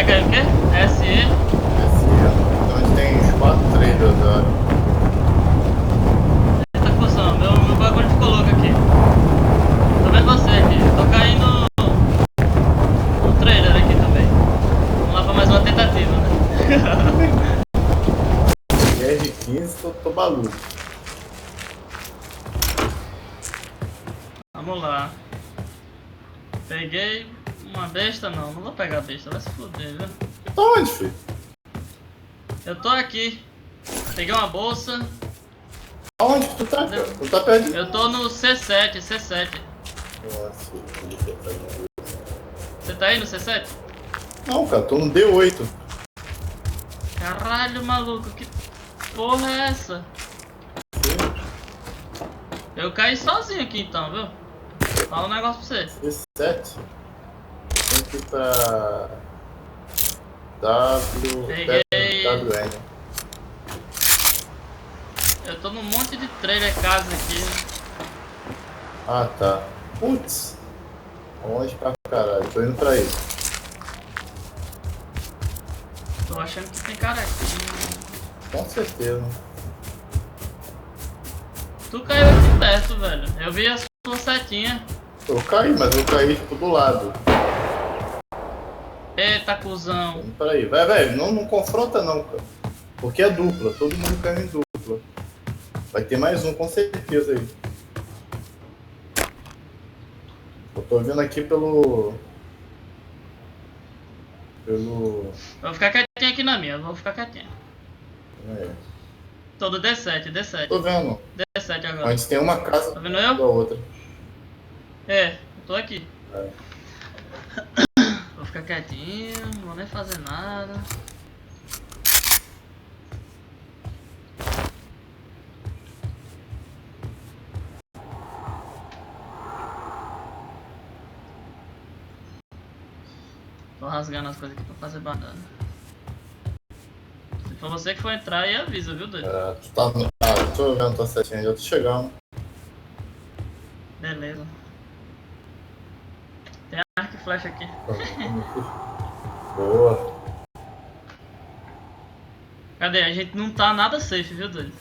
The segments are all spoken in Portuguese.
Pega aí o quê? SE? Esse ano. Onde tem uns 4 trailers agora. Eita, cuzão, meu bagulho ficou louco aqui. Tô vendo você aqui. Tô caindo no trailer aqui também. Vamos lá pra mais uma tentativa, né? R15, tô maluco. Vamos lá. Peguei uma besta, não vou pegar a besta, vai se fuder, viu? Tá onde, filho? Eu tô aqui. Peguei uma bolsa. Aonde que tu tá, cara? Tu tá perto de... Eu tô no C7. Nossa, Você tá aí no C7? não, cara, tô no D8. Caralho, maluco, que porra é essa? Eu caí sozinho aqui então, viu? Fala um negócio pra você. D7. Tem que ir pra... WN. Eu tô num monte de trailer casa aqui. Ah, tá. Putz. Longe pra caralho. Tô indo pra aí. Tô achando que tem cara aqui. Com certeza. Tu caiu aqui perto, velho. Eu vi a sua setinha. Eu caí, mas eu caí tipo do lado. Eita, cuzão. Tô indo pra aí. Vai, velho. Não confronta não, cara. Porque é dupla. Todo mundo caiu em dupla. Vai ter mais um, com certeza aí. Eu tô vendo aqui pelo... Eu vou ficar quietinho aqui na minha, eu vou ficar quietinho. É. Tô do D7. Tô vendo. D7 agora. Antes tem uma casa Tá vendo da eu? outra. É, eu tô aqui. É. Vou ficar quietinho, não vou nem fazer nada. Tô rasgando as coisas aqui pra fazer banana. Se for você que for entrar aí, avisa, viu, doido? É, tu tá no... Ah, tô vendo tua setinha, já tô chegando. Beleza. Tem arco e flecha aqui. Boa. Cadê? A gente não tá nada safe, viu, doido?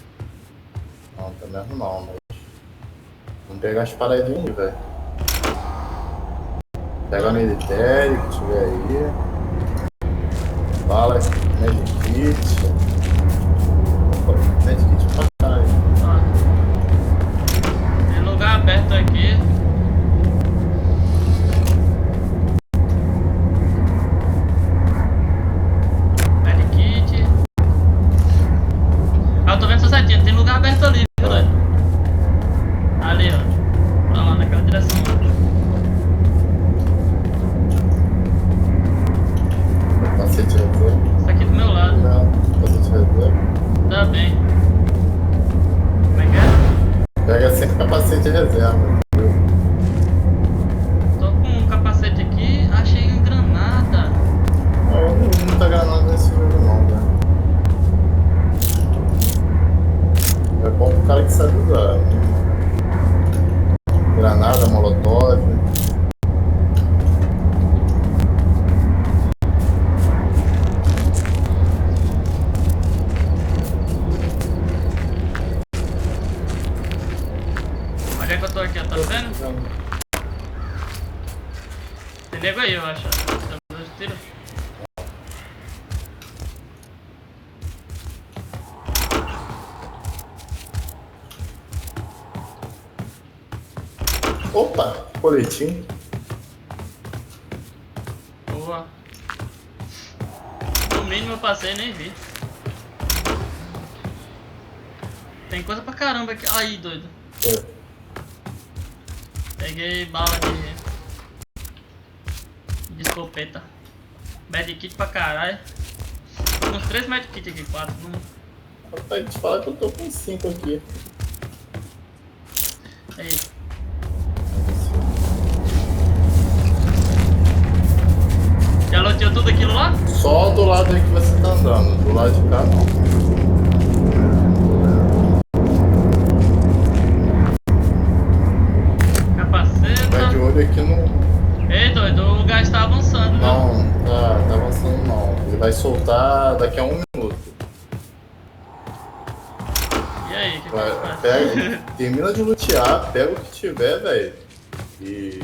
Não, tá mesmo não, mas... Vamos pegar as paradinhas, velho. Pega a militério que tiver aí. Bala, medkit. Opa, medkit pra caralho. Ó. Tem lugar aberto aqui. Medkit. Ah, eu tô vendo essa setinha. Tem lugar aberto ali, viu, doido? Ali, ó. Pra lá, naquela direção. Capacete reserva. Isso aqui do meu lado. Não, capacete reserva. Tá bem. Como é que é? Pega sempre capacete reserva. Viu? Tô com um capacete aqui, achei uma granada. Não, eu não vi muita granada nesse jogo não, velho. É bom pro cara que sabe usar. Né? Granada, molotov. Onde é que eu tô aqui, ó? Tá vendo? Tem nego aí, eu acho. Tá dando tiro? Opa, coletinho. Boa. No mínimo eu passei e nem vi. Tem coisa pra caramba aqui. Aí, doido. É. Peguei bala de escopeta. Medkit pra caralho. Tem uns 3 medkit aqui, 4. Rapaz, te falar que eu tô com 5 aqui. Aí. Já loteou tudo aquilo lá? Só do lado aí que você tá andando, do lado de cá não. Capaceta. Vai de olho aqui no... Ei, doido, o gás tá avançando, viu? Não, tá avançando não. vai soltar daqui a 1 minuto. E aí, o que Vai, faz? pega, termina de lutear, pega o que tiver, velho. E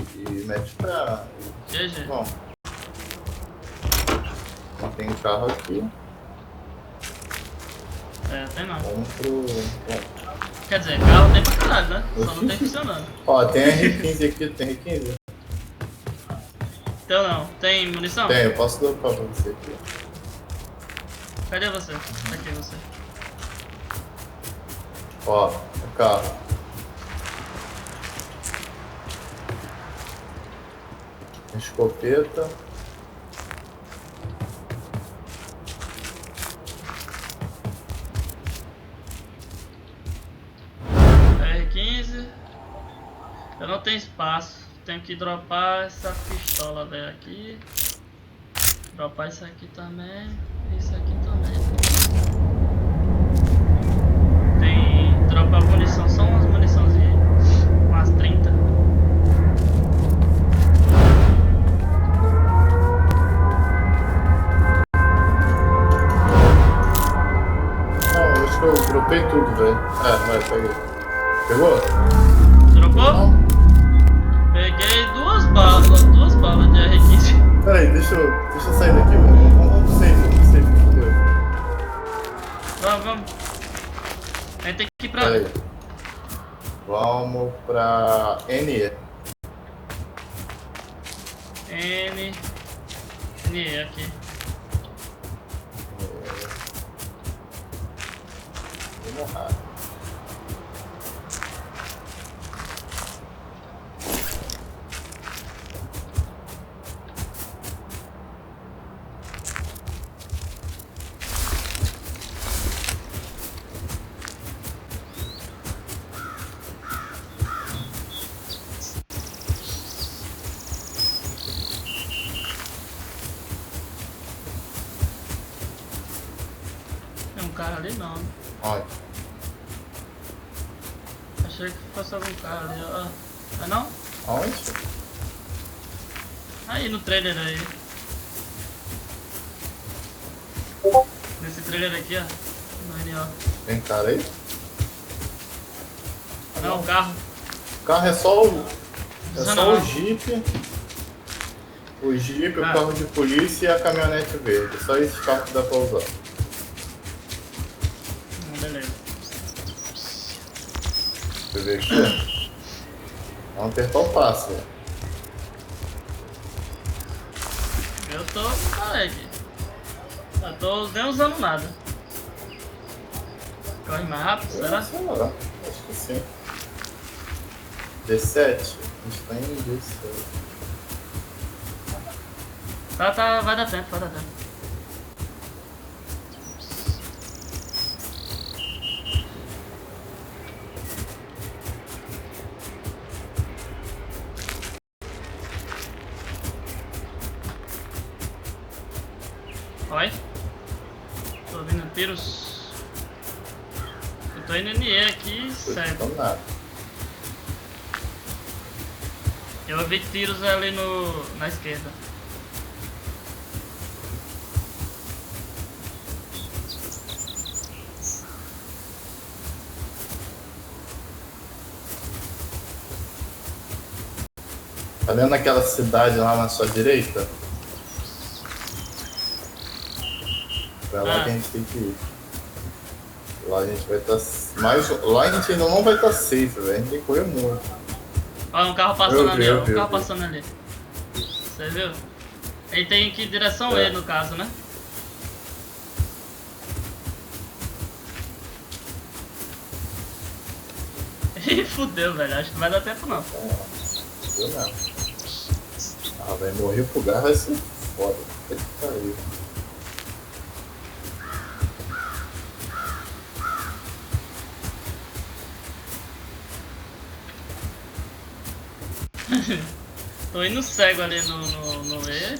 mete pra. GG. Bom. Não tem carro aqui. É, tem não. Vamos pro. Bom. Quer dizer, carro tem pra caralho, né? Só não tem funcionando. Ó, tem R15 aqui, tem R15? Então não. Tem munição? Tem, eu posso dropar pra você aqui. Cadê você? Aqui você. Ó, o carro. Escopeta. R15. Eu não tenho espaço. Tenho que dropar essa pistola velho aqui. Dropar isso aqui também. E isso aqui também. Tem. Dropar munição. Só umas muniçãozinhas. Umas 30. Não, eu acho que eu dropei tudo, velho. Vai, peguei. Pegou? Dropou? Não. Peguei duas balas de R15. Pera aí, deixa eu sair daqui, velho. Vamos pro safe, fudeu. Vamos. A gente tem que ir pra. Pera aí. Vamos pra NE. N aqui. Vamos lá. Tem um cara ali não. Olha. Achei que fosse algum cara ali, ó. Ah não? Aonde? Aí no trailer aí. Nesse trailer aqui, ó. No NO. Tem cara aí? Não, o carro. O carro é só o. É Não, só não. o Jeep. O Jeep, o Ah. carro de polícia e a caminhonete verde. Só esse carro que dá pra usar. Beleza. Deixa eu ver aqui. Vamos apertar o passo, velho. Eu tô. Moleque. Eu tô nem usando nada. Corre mais rápido, será? Sei lá, acho que sim. D7? A gente tá em D7. Tá, vai dar tempo, vai dar tempo. Oi? Tô ouvindo tiros. Eu tô indo NE aqui, certo. Então nada. Eu ouvi tiros ali na esquerda. Tá vendo aquela cidade lá na sua direita? Pra lá que a gente tem que ir. Lá a gente vai estar. Mas lá a gente ainda não vai estar safe, velho. A gente tem que correr muito. Olha um carro passando ali, ó. Eu Um vi. carro passando ali. Você viu? Ele tem que ir em direção É. E no caso, né? Ih, fudeu, velho. Acho que não vai dar tempo não. Eu não. Ah, vai morrer pro garra vai ser foda. Puta que pariu. Tô indo cego ali no E.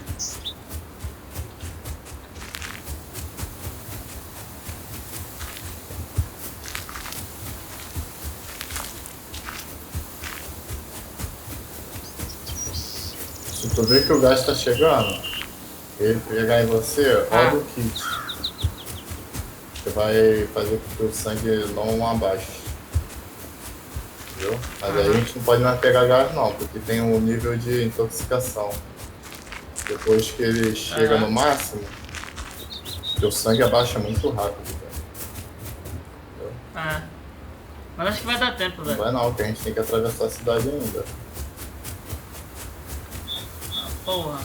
Se tu vê que o gás tá chegando, Ele pegar em você, roda o kit. Você vai fazer com que o sangue não abaixe. Entendeu? Mas aí a gente não pode mais pegar gás não, porque tem um nível de intoxicação. Depois que ele chega no máximo, o sangue abaixa muito rápido. Entendeu? Mas acho que vai dar tempo, Não velho. vai não, porque a gente tem que atravessar a cidade ainda. Porra.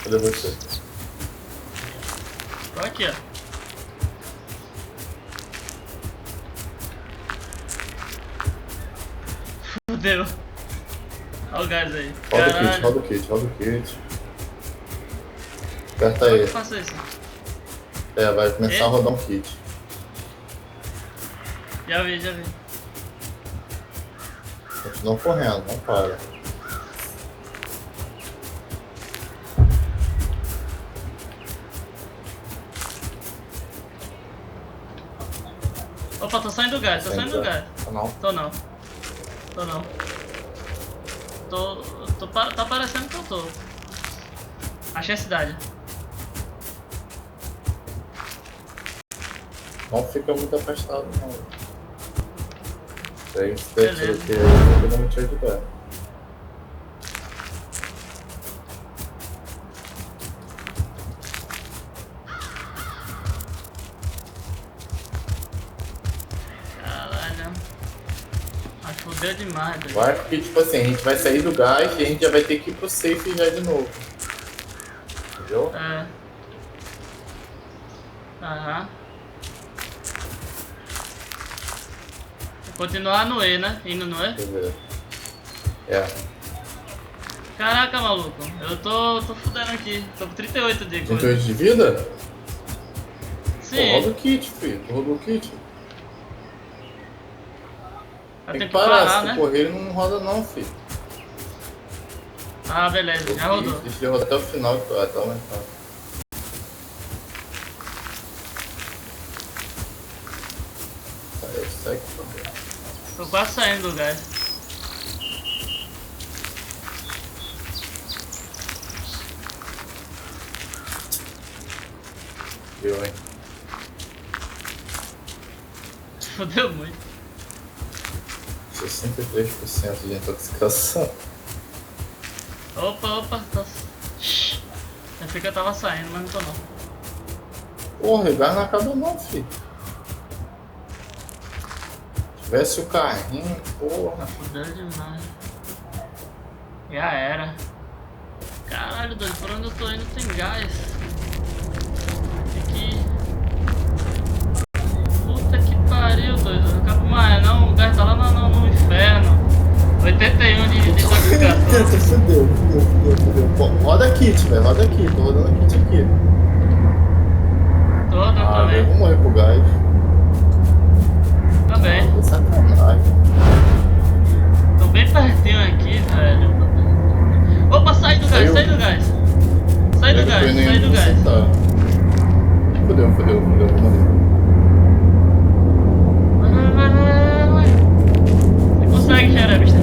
Cadê você? Tô aqui, ó. Fudeu. Olha o gás aí. Roda o Caralho. kit, roda o kit, roda o kit. Aperta Como é que aí. eu faço isso? Vai começar a rodar um kit. Já vi. Continua correndo, não para. Opa, tô saindo do gás, tô saindo do gás. Não. Tô não. Tá parecendo que eu tô. Achei a cidade. Não fica muito afastado, não. Tem que Beleza. que eu podemos te ajudar. Caralho. Mas fudeu demais, velho. Vai, porque tipo assim, a gente vai sair do gás e a gente já vai ter que ir pro safe já de novo. Entendeu? Aham. Continuar no E, né? Indo no E. Beleza. Caraca, maluco. Eu tô fudendo aqui. Tô com 38 de coisa. 38 de vida? Pô, Sim. roda o kit, filho. Tu rodou o kit. Eu Tem tenho que que parar, parar, se né? tu correr ele não roda não, filho. Ah, beleza. Já rodou. Deixa ele rodar até o final, até aumentar. Segue, por favor. Tô quase saindo do gás. Deu, hein? Fudeu muito. 63% de intoxicação. Opa. Eu pensei que eu tava saindo, mas não tô não. Porra, o gás não acaba não, filho. Tivesse o carrinho, porra. Fudeu demais. Já era. Caralho, doido, por onde eu tô indo tem gás. Tem que ir. Puta que pariu, doido. Não acaba mais não, o gás tá lá no inferno. 81 de intoxicação. Fudeu. Pô, roda kit, velho, roda kit. Tô rodando kit aqui. Tô Eu também. vou morrer pro gás. Também. Que sacanagem. Tô bem pertinho aqui, velho. Opa, sai do gás. Sai do gás. Fudeu, vou morrer. Vai. Você consegue, xerebista.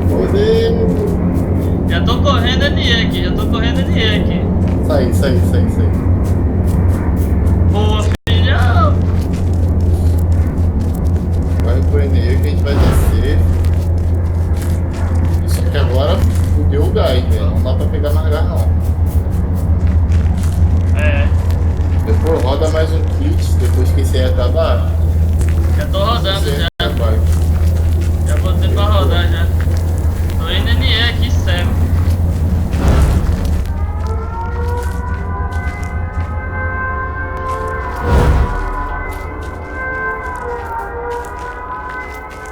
Fudeu. Já tô correndo de aqui. Sai. Boa, filhão. Vai pro NE que a gente vai descer. Só que agora fudeu o gás, velho. Não dá pra pegar mais gás não. Depois roda mais um kit, depois que esse aí acabar. Já tô rodando esse aí já. acabar. Já botei pra rodar já. Tô indo NE aqui, cego.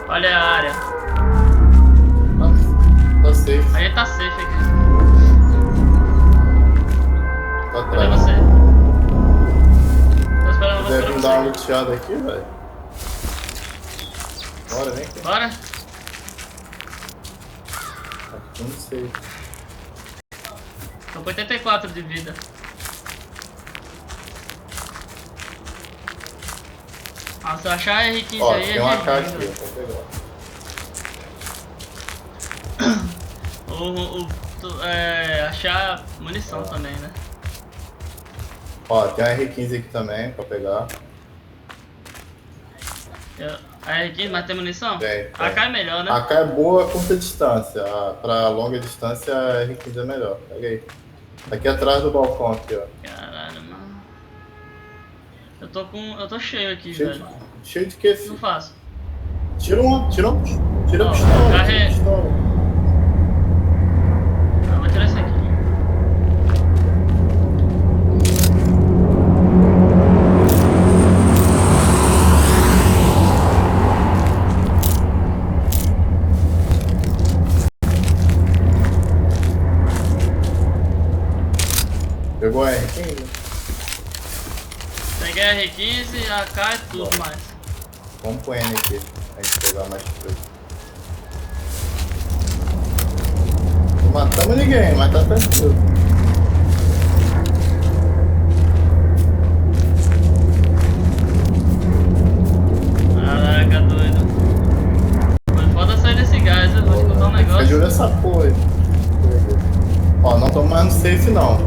Olha a área. Tá safe. A gente tá safe aqui. Tá Cadê atrás. você? Tô esperando você Deve pra dar uma você. luteada aqui, velho. Bora, vem aqui. Bora? Aqui não sei. Tô com 84 de vida. Ah, se eu achar R15 Ó, aí, tem uma AK lindo. aqui, eu vou pegar. Achar munição também, né? Ó, tem a R15 aqui também pra pegar. A R15, mas tem munição? Tem. A AK é melhor, né? A AK é boa a curta distância. Pra longa distância a R15 é melhor. Pega aí. Aqui atrás do balcão aqui, ó. Caralho, mano. Eu tô cheio aqui, Cheio velho. cheio de quê, Não filho? faço. Tira a pistola, Ó, tira a carrega. pistola. Ah, vou tirar esse aqui. Pegou a R15? Peguei a R15, a AK e tudo mais. Vamos com N aqui, pra gente pegar mais coisa. Não matamos ninguém, mas tá tranquilo. Caraca, doido. Foi foda sair desse gás, eu vou te contar um negócio. Ajuda essa porra aí. Ó, não estamos mais no safe não.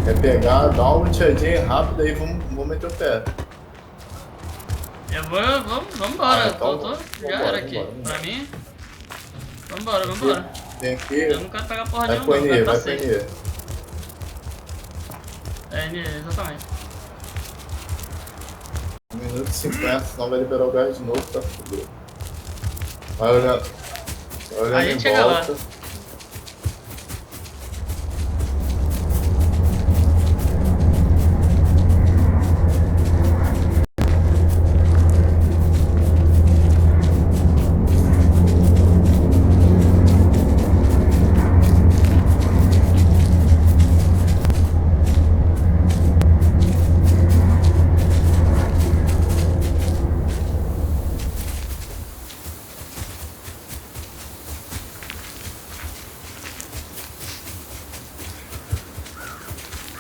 É pegar, dar uma luteadinha rápida e vamos meter o pé. Eu vou, vambora, Ah, então já vambora, era aqui. vambora. Pra mim, vambora. Vem aqui, Eu não quero pegar porra vai nenhuma, com não, N, quero tá vai com safe. N. Exatamente. 1 minuto e 50, senão vai liberar o gás de novo, tá fudido. Vai olhando A gente em chega lá. volta.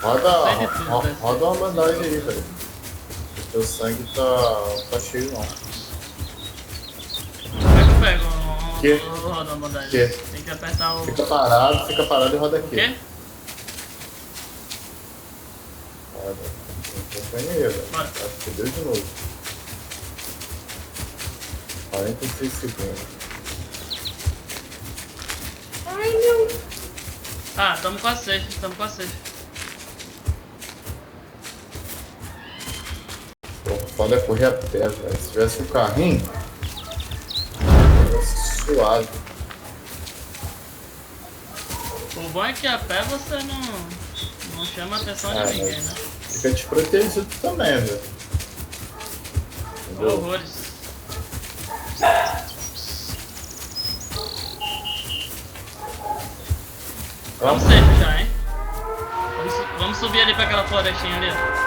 Sai de tudo, velho. Roda uma bandagem aí, velho. Teu sangue tá cheio não. Como é que eu pego Que? o rodão bandagem? Que? Tem que apertar o... Fica parado e roda O aqui. quê? Roda. Põe aí, velho. Bora. Fudeu de novo. 46 segundos. Ah, tamo quase safe. Pô, foda é correr a pé, velho. Se tivesse um carrinho, tivesse suave. O bom é que a pé você não chama a atenção de Ah, ninguém, mas né? fica desprotegido também, velho. Entendeu? Horrores. Vamos safe já, hein? Vamos subir ali pra aquela florestinha ali, ó.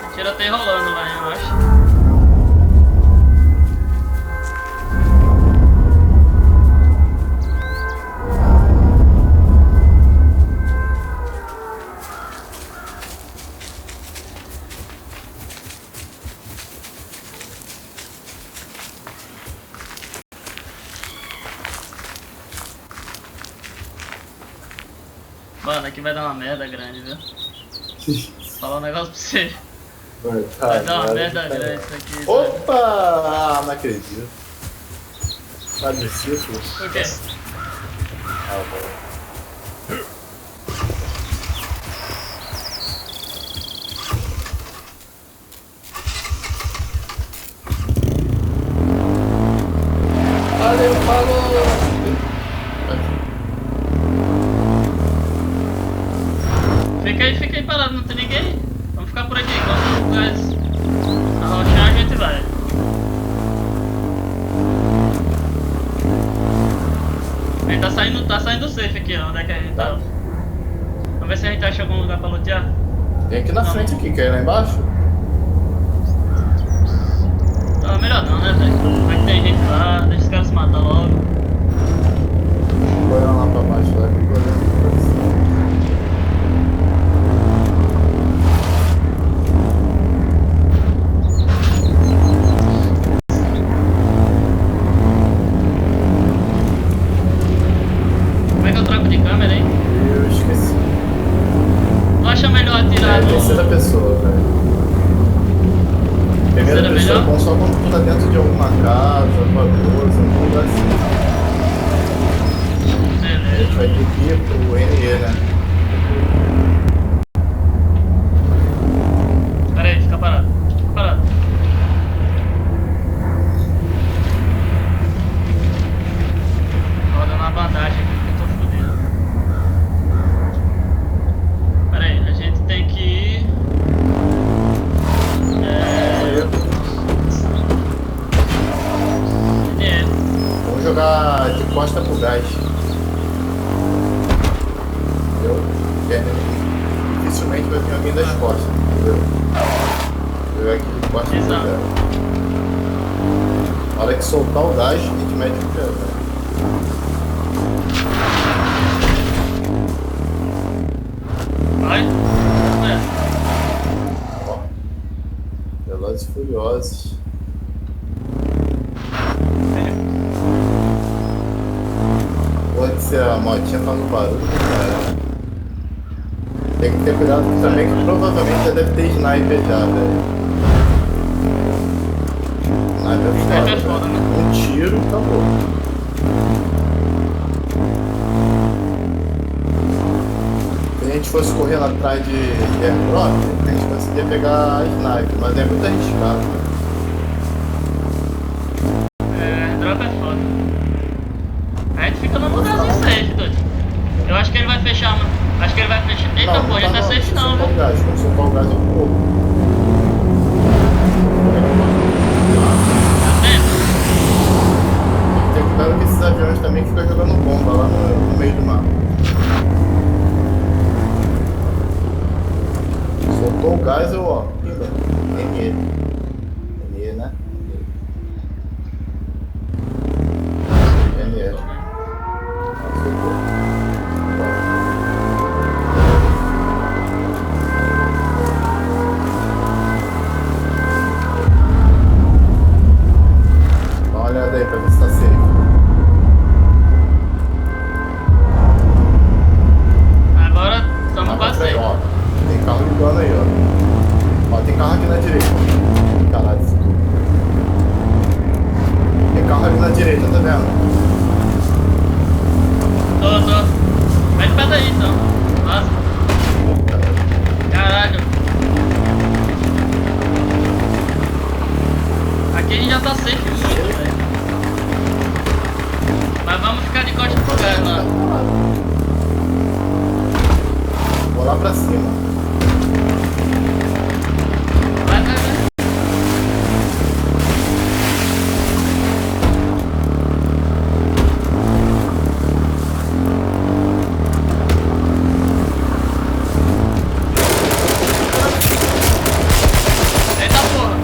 Tem tiroteio rolando lá, eu acho. Mano, aqui vai dar uma merda grande, viu? Vou falar um negócio pra você. Vai dar uma merda grande isso aqui. Opa! Ah, não acredito. Tá difícil. Por quê? Ah, bom. Valeu, falou! Fica aí parado, não tem ninguém. Vamos ficar por aqui, quando o gás arrochar a gente vai. Ele tá saindo safe aqui, ó, onde é que a gente tá. Vamos ver se a gente acha algum lugar pra lutear. Tem aqui na frente aqui, quer ir lá embaixo? Não, melhor não, né, velho? Vai que tem gente lá, deixa os caras se matar logo. Vou olhar lá pra baixo, lá, fica olhando pra cima. Como é que eu troco de câmera, hein? Eu esqueci. Não acha melhor atirar É, no... terceira pessoa, velho. Primeira Terceira pessoa é melhor? bom só quando tu tá dentro de alguma casa, alguma coisa, um lugar assim. A gente Beleza. vai ter que ir pro NE, né? Pera aí, fica parado. Fica parado. Tô dando uma bandagem aqui que eu tô fodido. Pera aí, a gente tem que ir... Vamos jogar de costa pro gás. Entendeu? Porque dificilmente vai vir alguém das costas, entendeu? Jogar aqui de costa pro Exato. gás. Na hora que soltar o gás, a gente mete o pé, velho. Vai? Ó. Velozes e Furiosos. Pode ser a motinha fazendo barulho, cara. Tem que ter cuidado também que provavelmente já deve ter sniper já, velho. Sniper é foda, né? Um tiro, acabou. Se a gente fosse correndo atrás de airdrop, a gente conseguia pegar a sniper, mas é muito arriscado. Drop é foda. A gente fica no lugarzinho safe, doido. Eu acho que ele vai fechar, mano. Acho que ele vai fechar. Eita, pô, ele tá safe não, viu? velho. Vamos soltar o gás um pouco. Tá vendo? Tem que cuidado com esses aviões também que ficam jogando bomba lá no meio do mar. Soltou o gás, eu ó, pimba. NE. NE, né? NE. Soltou. Dá uma olhada aí pra ver se tá safe. Agora estamos quase Pra aí, safe. ó. Tem carro ligando aí, ó. Ó, tem carro aqui na direita. Caralho, futuro. Tem carro ali na direita, tá vendo? Tô. Vai de pé daí então. Vaza. Caralho. Aqui a gente já tá safe muito, velho. Mas vamos ficar de costas pro gás lá. Vou lá pra cima. Vai, vai, vai. Eita porra.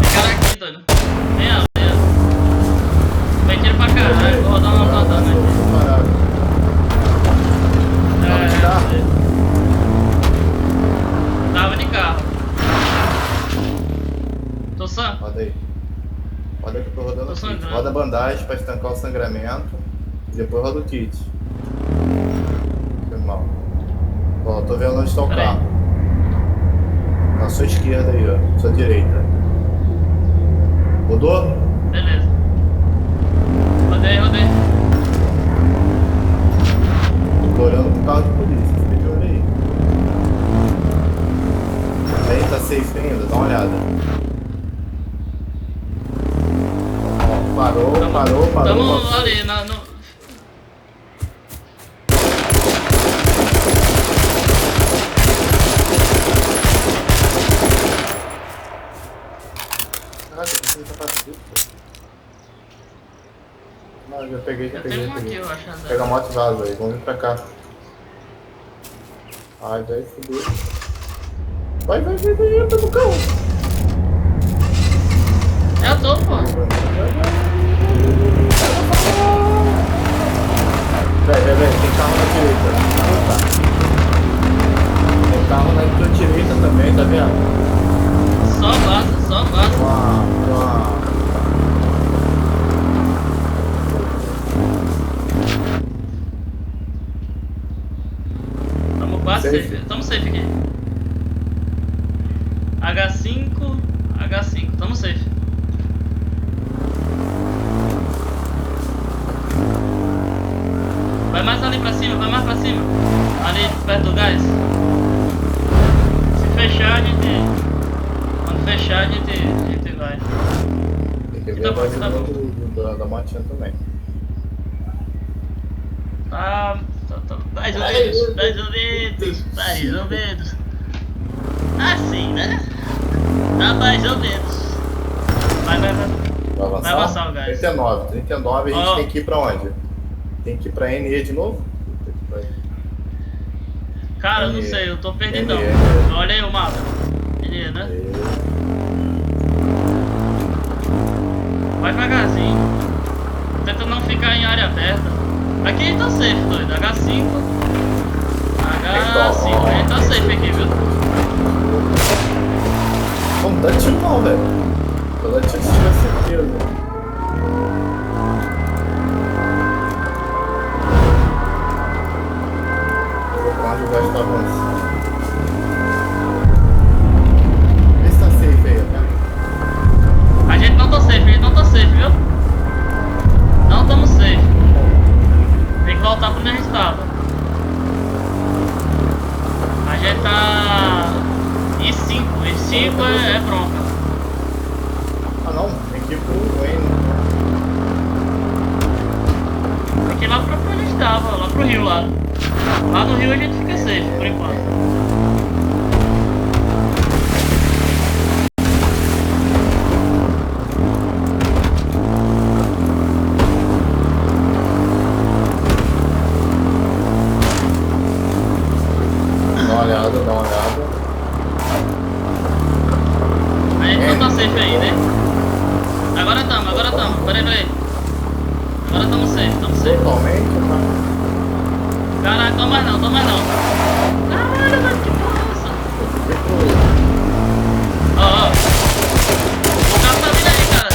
Tem cara aqui, doido. Vem ela, vem ela. Vem tiro pra caralho. Vou rodar uma bandana aqui. Tava de carro. Tô sã? Roda aí. Roda que eu tô rodando Tô o kit. sangrando. Roda a bandagem pra estancar o sangramento. E depois roda o kit. Foi mal. Ó, tô vendo onde está o Pera aí. carro. Na sua esquerda aí, ó. Sua direita. Rodou? Beleza. Rodei, rodei. Tô olhando pro carro de polícia. Fica de olho aí. Aí, tá safe ainda? Dá uma olhada. Ó, parou. Tamo ali, no... Caraca, eu preciso de capacete. Não, já peguei. Eu tenho um aqui, eu acho. Pega a moto e vaza aí, vamos vir pra cá. Ai, velho, fudeu. Vai, entra no carro. Eu tô, pô. Véi, tem carro na direita. Tem carro na tua direita também, tá vendo? Só vaza, só vaza. Uma... safe? Tamo safe aqui. H5, H5, tamo safe. Vai mais ali pra cima, vai mais pra cima. Ali perto do gás. Se fechar, a gente. Quando fechar, a gente vai. Tem que ver Tá a bom, base tá bom. da motinha também. Tá mais ou menos, mais ou menos, mais ou menos. Assim, né? Tá mais ou menos. Vai. Vai Vai avançar? avançar o gás. 39, a gente Ó. tem que ir pra onde? Tem que ir pra NE de novo? Puta que pariu. Cara, eu não NE. sei, eu tô perdidão. NE. Olha aí o mapa. Beleza, né? Vai devagarzinho. Tenta não ficar em área aberta. Aqui tá safe, doido. H5. H5. A gente tá safe aqui, viu? Não dá tiro não, velho. Só dá tiro se tiver certeza. Eu vou pra onde o gás tá avançando. Vê se tá safe aí, tá? A gente não tá safe, viu? Não tamo safe. Tem que voltar pra onde a gente tava. A gente tá... I5 é bronca. Ah não, tem que ir pro N. Tem que ir lá pra onde a gente tava, lá pro rio lá. Lá no rio a gente fica safe, por enquanto. Dá uma olhada. A gente não tá safe aí, né? Agora tamo. Peraí. Agora tamo safe. Totalmente, tá? Caraca, tô mais não. Caralho, mano, que porra é essa? Ó. O carro tá vindo aí, cara.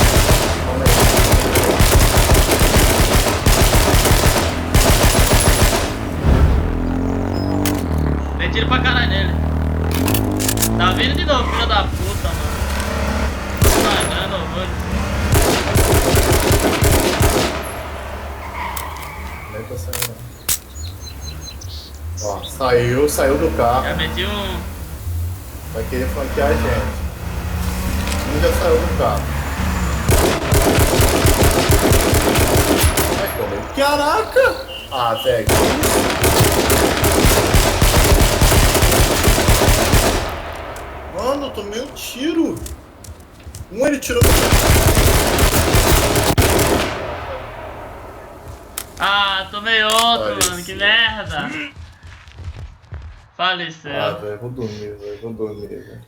Dei tiro pra caralho nele. Tá vindo de novo, filho da puta, mano. Sangrando o olho. Nem tá saindo. Ó, saiu do carro. Já meti um... Vai querer flanquear a gente. Um já saiu do carro. Vai comer. Caraca! Ah, velho. Mano, eu tomei um tiro. Ele tirou. Ah, tomei outro, Faleceu. mano, que merda. Faleceu. Velho, vou dormir, velho.